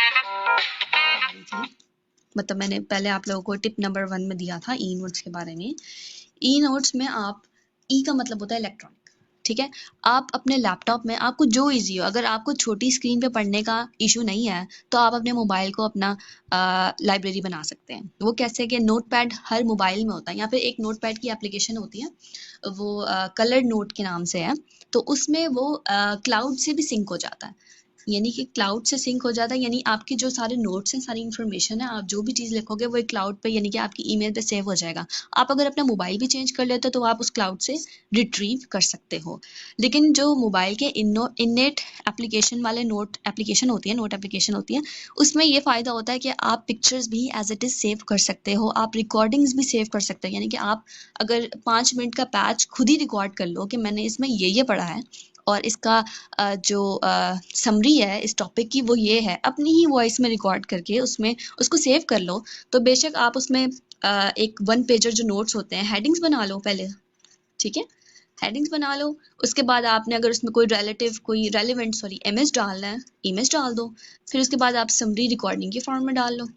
रही थी, मतलब मैंने पहले आप लोगों को टिप नंबर 1 में दिया था ई नोट्स के बारे में। ई नोट्स में आप, ई का मतलब होता है इलेक्ट्रॉनिक, ठीक है। आप अपने लैपटॉप में, आपको जो इजी हो, अगर आपको छोटी स्क्रीन पे पढ़ने का इशू नहीं है तो आप अपने मोबाइल को अपना लाइब्रेरी बना सकते हैं। वो कैसे कि नोटपैड हर मोबाइल में होता है, या फिर एक नोटपैड की एप्लीकेशन होती है, वो कलर्ड नोट के नाम से है। तो उसमें वो क्लाउड से भी सिंक हो जाता है, यानी कि क्लाउड से सिंक हो जाता है, यानी आपके जो सारे नोट्स हैं, सारी इन्फॉर्मेशन है, आप जो भी चीज़ लिखोगे वो एक क्लाउड पे, यानी कि आपकी ईमेल पे सेव हो जाएगा। आप अगर अपना मोबाइल भी चेंज कर लेते हो तो आप उस क्लाउड से रिट्रीव कर सकते हो। लेकिन जो मोबाइल के इननेट एप्लीकेशन वाले नोट एप्लीकेशन होती है, नोट एप्लीकेशन होती है, उसमें ये फ़ायदा होता है कि आप पिक्चर्स भी एज इट इज़ सेव कर सकते हो, आप रिकॉर्डिंग्स भी सेव कर सकते हो। यानी कि आप अगर 5 मिनट का पैच खुद ही रिकॉर्ड कर लो कि मैंने इसमें ये पढ़ा है और इसका जो समरी है इस टॉपिक की वो ये है, अपनी ही वॉइस में रिकॉर्ड करके उसमें उसको सेव कर लो। तो बेशक आप उसमें एक 1 पेजर जो नोट्स होते हैं, हेडिंग्स बना लो पहले, ठीक है, हेडिंग्स बना लो। उसके बाद आपने अगर उसमें कोई रेलेवेंट इमेज डालना है, इमेज डाल दो। फिर उसके बाद आप समरी रिकॉर्डिंग के फॉर्म में डाल लो,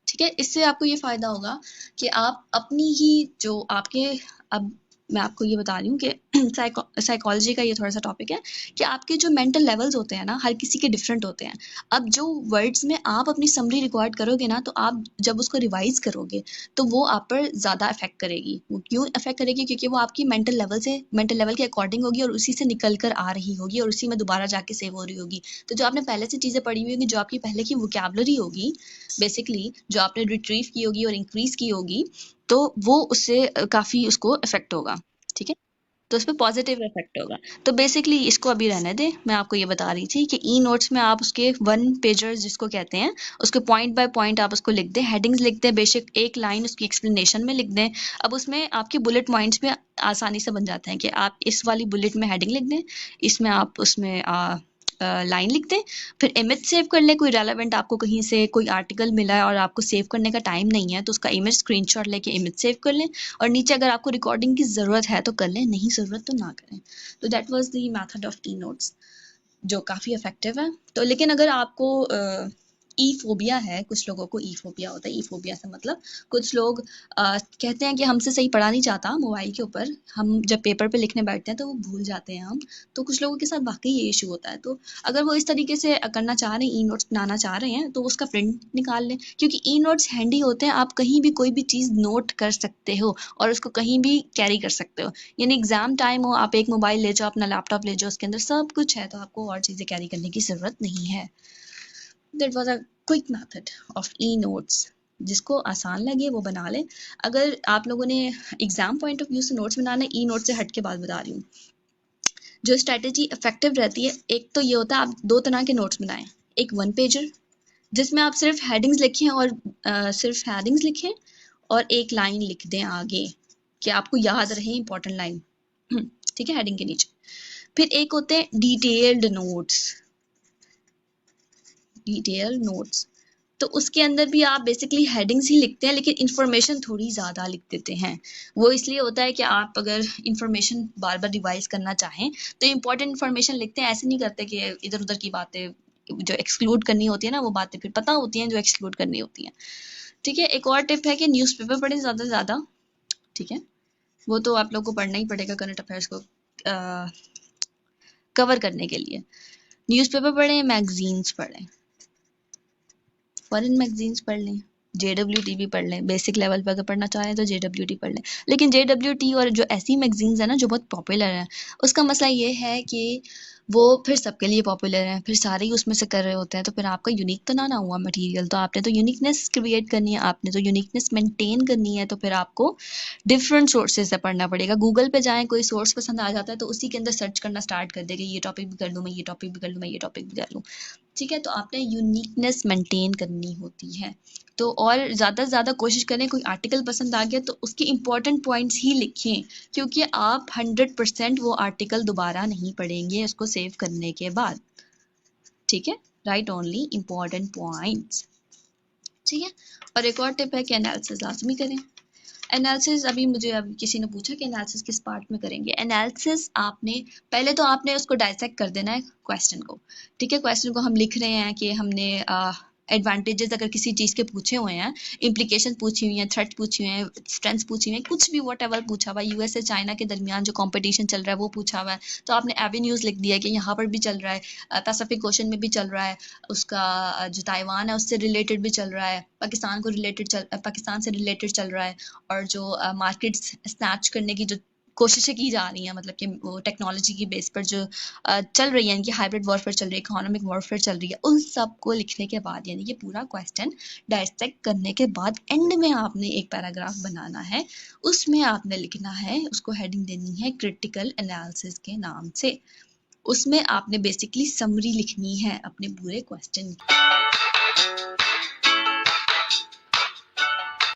ठीक है। इससे आपको ये फ़ायदा होगा कि आप अपनी ही जो आपके, अब मैं आपको ये बता रही हूँ कि साइकोलॉजी का ये थोड़ा सा टॉपिक है कि आपके जो मेंटल लेवल्स होते हैं ना, हर किसी के डिफरेंट होते हैं। अब जो वर्ड्स में आप अपनी समरी रिकॉर्ड करोगे ना, तो आप जब उसको रिवाइज करोगे तो वो आप पर ज़्यादा अफेक्ट करेगी। वो क्यों अफेक्ट करेगी? क्योंकि वो आपकी मेंटल लेवल के अकॉर्डिंग होगी और उसी से निकल कर आ रही होगी और उसी में दोबारा जाके सेव हो रही होगी। तो जो आपने पहले से चीज़ें पढ़ी हुई होगी, जो आपकी पहले की वोकैबुलरी होगी, बेसिकली जो आपने रिट्रीव की होगी और इंक्रीज की होगी, तो वो उससे काफ़ी उसको इफेक्ट होगा, ठीक है। तो उस पर पॉजिटिव इफेक्ट होगा। तो बेसिकली इसको अभी रहने दें, मैं आपको ये बता रही थी कि ई नोट्स में आप उसके 1 पेजर्स जिसको कहते हैं, उसके पॉइंट बाय पॉइंट आप उसको लिख दें, हेडिंग्स लिख दें, बेशक एक लाइन उसकी एक्सप्लेनेशन में लिख दें। अब उसमें आपके बुलेट पॉइंट्स भी आसानी से बन जाते हैं कि आप इस वाली बुलेट में हेडिंग लिख दें, इसमें आप उसमें लाइन लिख दें, फिर इमेज सेव कर लें। कोई रेलेवेंट आपको कहीं से कोई आर्टिकल मिला है और आपको सेव करने का टाइम नहीं है तो उसका इमेज स्क्रीनशॉट लेके इमेज सेव कर लें, और नीचे अगर आपको रिकॉर्डिंग की ज़रूरत है तो कर लें, नहीं ज़रूरत तो ना करें। तो that was the method of e notes, जो काफ़ी इफेक्टिव है। तो लेकिन अगर आपको ई फोबिया है, कुछ लोगों को ई फोबिया होता है। ई फोबिया से मतलब कुछ लोग कहते हैं कि हमसे सही पढ़ा नहीं जाता मोबाइल के ऊपर, हम जब पेपर पे लिखने बैठते हैं तो वो भूल जाते हैं हम। तो कुछ लोगों के साथ वाकई ये इशू होता है। तो अगर वो इस तरीके से करना चाह रहे हैं, ई नोट्स बनाना चाह रहे हैं, तो उसका प्रिंट निकाल लें, क्योंकि ई नोट्स हैंडी होते हैं। आप कहीं भी कोई भी चीज़ नोट कर सकते हो और उसको कहीं भी कैरी कर सकते हो। यानी एग्जाम टाइम हो, आप एक मोबाइल ले जाओ, अपना लैपटॉप ले जाओ, उसके अंदर सब कुछ है, तो आपको और चीज़ें कैरी करने की ज़रूरत नहीं है। That was a quick method of e notes. जिसको आसान लगे वो बना ले। अगर आप लोगों ने एग्जाम पॉइंट ऑफ व्यू से नोट्स बनाना है, ई नोट से हट के बात बता रही हूँ, जो स्ट्रेटेजी इफेक्टिव रहती है, एक तो ये होता है आप 2 तरह के नोट्स बनाएं। एक 1 पेजर जिसमें आप सिर्फ हेडिंग्स लिखें और सिर्फ हेडिंग्स लिखें और एक लाइन लिख दें आगे कि आपको याद रहे इंपॉर्टेंट लाइन, ठीक है, हेडिंग के नीचे। फिर एक होते हैं डिटेल्ड नोट्स, तो उसके अंदर भी आप बेसिकली हेडिंग्स ही लिखते हैं, लेकिन इन्फॉर्मेशन थोड़ी ज़्यादा लिख देते हैं। वो इसलिए होता है कि आप अगर इन्फॉर्मेशन बार बार रिवाइज करना चाहें तो इंपॉर्टेंट इन्फॉर्मेशन लिखते हैं, ऐसे नहीं करते कि इधर उधर की बातें जो एक्सक्लूड करनी होती है ना, वो बातें फिर पता होती हैं जो एक्सक्लूड करनी होती हैं, ठीक है। एक और टिप है कि न्यूज़पेपर पढ़ें ज़्यादा से ज़्यादा, ठीक है। वो तो आप लोग को पढ़ना ही पड़ेगा करंट अफेयर्स को कवर करने के लिए। न्यूज़पेपर पढ़ें, मैगजीन्स पढ़ें, फॉरेन मैगजीन्स पढ़ लें, JWT भी पढ़ लें। बेसिक लेवल पर अगर पढ़ना चाहें तो JWT पढ़ लें। लेकिन JWT और जो ऐसी मैगजीन्स है ना जो बहुत पॉपुलर हैं, उसका मसला ये है कि वो फिर सबके लिए पॉपुलर हैं, फिर सारे ही उसमें से कर रहे होते हैं, तो फिर आपका यूनिक तो ना हुआ मटेरियल। तो आपने तो यूनिकनेस क्रिएट करनी है, आपने तो यूनिकनेस मेंटेन करनी है, तो फिर आपको डिफरेंट सोर्सेज से पढ़ना पड़ेगा। गूगल पे जाएं, कोई सोर्स पसंद आ जाता है तो उसी के अंदर सर्च करना स्टार्ट कर देंगे, ये टॉपिक भी कर लूँ मैं, ये टॉपिक भी कर लूँ मैं, ये टॉपिक भी कर लूँ, ठीक है। तो आपने यूनिकनेस मेंटेन करनी होती है। तो और ज़्यादा से ज़्यादा कोशिश करें, कोई आर्टिकल पसंद आ गया तो उसके इंपॉर्टेंट पॉइंट्स ही लिखें, क्योंकि आप 100% वो आर्टिकल दोबारा नहीं पढ़ेंगे उसको सेव करने के बाद, ठीक है। राइट ओनली इंपॉर्टेंट पॉइंट्स, ठीक है। और एक और टिप है कि एनालिसिस लाजमी करें। एनालिसिस अभी मुझे अभी किसी ने पूछा कि एनालिसिस किस पार्ट में करेंगे। एनालिसिस आपने पहले तो आपने उसको डाइसेक्ट कर देना है क्वेश्चन को, ठीक है। क्वेश्चन को हम लिख रहे हैं कि हमने एडवांटेजेस अगर किसी चीज़ के पूछे हुए हैं, इम्प्लीकेशन पूछी हुई हैं, थ्रेट पूछी हुई हैं, स्ट्रेंथ्स पूछी हुई हैं, कुछ भी वॉट एवर पूछा हुआ है, यूएसए चाइना के दरमियान जो कंपटीशन चल रहा है वो पूछा हुआ है, तो आपने एवेन्यूज़ लिख दिया कि यहाँ पर भी चल रहा है, पैसिफिक ओशन में भी चल रहा है, उसका जो ताइवान है उससे रिलेटेड भी चल रहा है, पाकिस्तान से रिलेटेड चल रहा है, और जो मार्केट्स स्नैच करने की जो कोशिशें की जा रही हैं, मतलब कि वो टेक्नोलॉजी की बेस पर जो चल रही है, इनकी हाइब्रिड वॉरफेयर चल रही है, इकोनॉमिक वॉरफेयर चल रही है, उन सब को लिखने के बाद, यानी कि पूरा क्वेश्चन डाइसेक्ट करने के बाद एंड में आपने एक पैराग्राफ बनाना है, उसमें आपने लिखना है, उसको हेडिंग देनी है क्रिटिकल एनालिसिस के नाम से। उसमें आपने बेसिकली समरी लिखनी है अपने पूरे क्वेश्चन की।